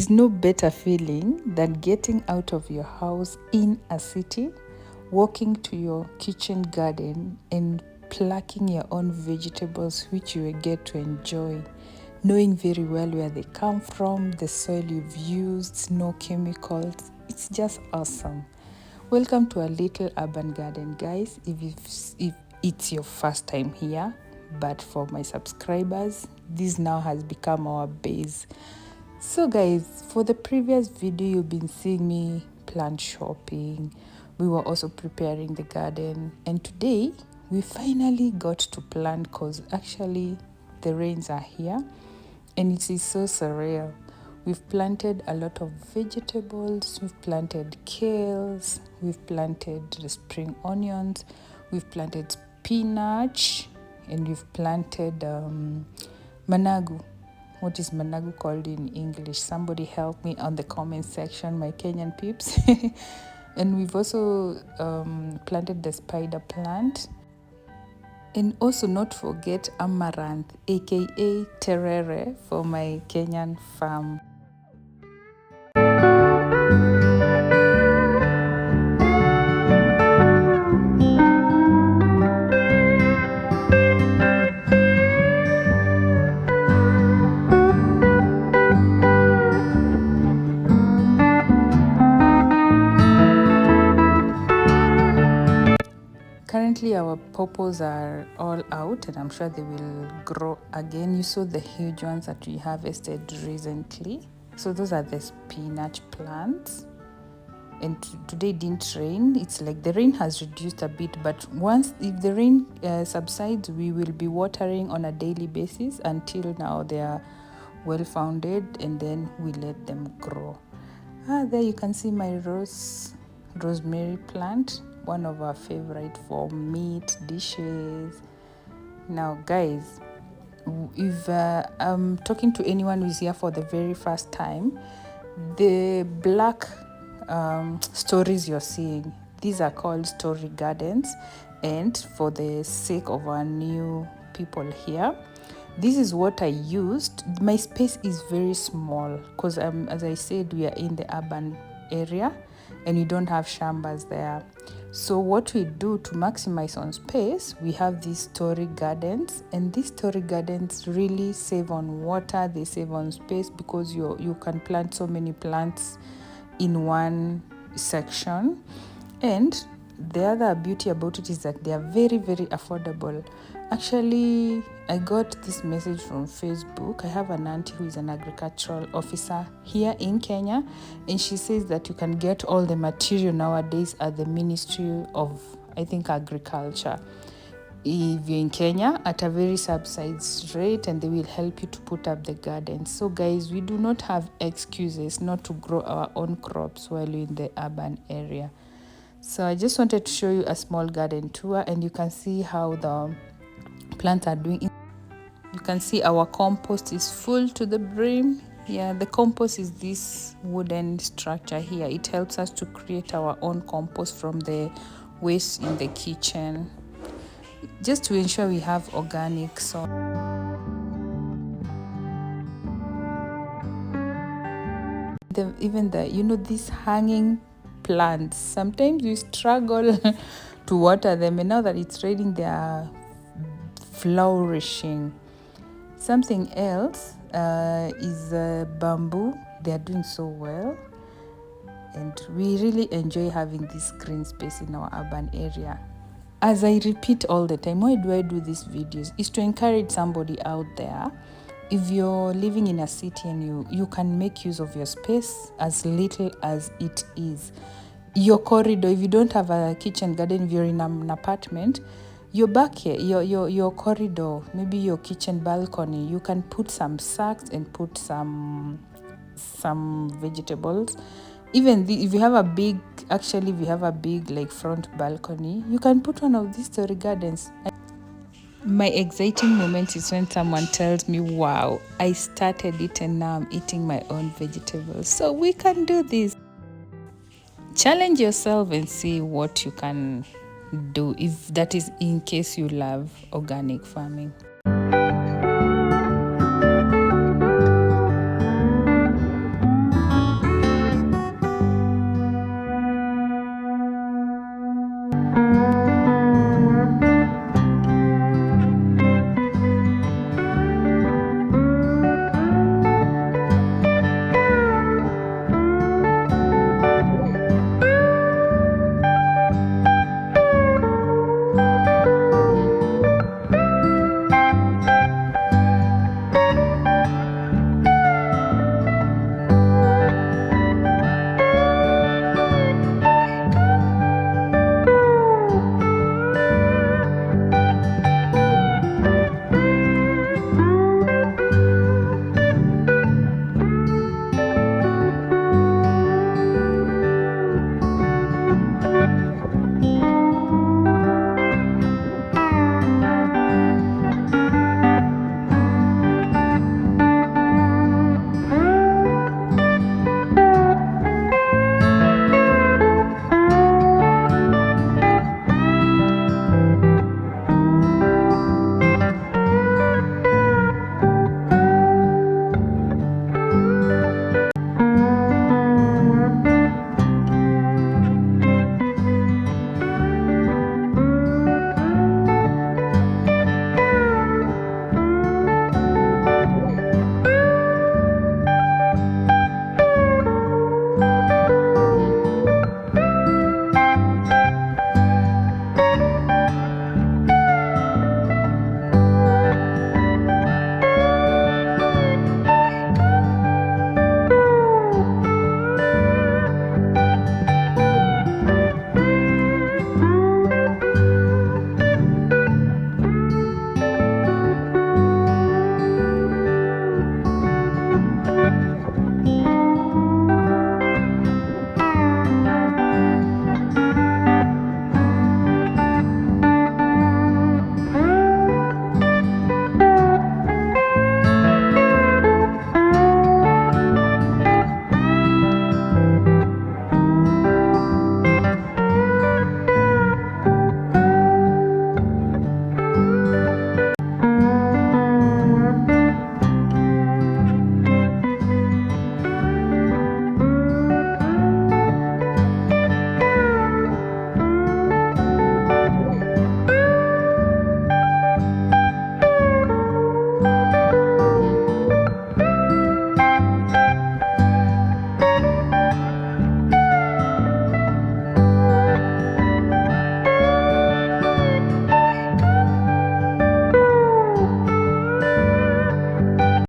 is no better feeling than getting out of your house in a city, walking to your kitchen garden and plucking your own vegetables which you will get to enjoy, knowing very well where they come from, the soil you've used, no chemicals. It's just awesome. Welcome to a little urban garden, guys. If it's your first time here, but for my subscribers, this now has become our base. So guys, for the previous video, you've been seeing me plant shopping. We were also preparing the garden, and today we finally got to plant because actually the rains are here and it is so surreal. We've planted a lot of vegetables, we've planted kales, we've planted the spring onions, we've planted spinach, and we've planted managu. What is managu called in English? Somebody help me on the comment section, my Kenyan peeps. And we've also planted the spider plant. And also not forget amaranth, aka terere, for my Kenyan farm. Currently our pawpaws are all out and I'm sure they will grow again. You saw the huge ones that we harvested recently. So those are the spinach plants. And today didn't rain. It's like the rain has reduced a bit, but if the rain subsides, we will be watering on a daily basis until now they are well founded, and then we let them grow. There you can see my rosemary plant, one of our favorite for meat dishes. Now guys, if I'm talking to anyone who's here for the very first time, the black stories you're seeing, these are called story gardens. And for the sake of our new people here, this is what I used. My space is very small because as I said, we are in the urban area and we don't have shambas there. So what we do to maximize on space, we have these story gardens, and these story gardens really save on water, they save on space because you can plant so many plants in one section. And the other beauty about it is that they are very, very affordable. Actually, I got this message from Facebook. I have an auntie who is an agricultural officer here in Kenya, and she says that you can get all the material nowadays at the Ministry of, I think, Agriculture, if you're in Kenya, at a very subsidized rate, and they will help you to put up the garden. So guys, we do not have excuses not to grow our own crops while you're in the urban area. So I just wanted to show you a small garden tour, and you can see how the plants are doing. You can see our compost is full to the brim. Yeah, the compost is this wooden structure here. It helps us to create our own compost from the waste in the kitchen, just to ensure we have organic soil. Even these hanging plants, sometimes we struggle to water them, and now that it's raining, they are flourishing. Something else is bamboo. They are doing so well, and we really enjoy having this green space in our urban area. As I repeat all the time, why do I do these videos? Is to encourage somebody out there. If you're living in a city and you can make use of your space as little as it is. Your corridor, if you don't have a kitchen garden, if you're in an apartment, your back here, your corridor, maybe your kitchen balcony, you can put some sacks and put some vegetables. Even if you have a big like front balcony, you can put one of these story gardens. My exciting moment is when someone tells me, wow, I started it and now I'm eating my own vegetables. So we can do this. Challenge yourself and see what you can do, if that is in case you love organic farming.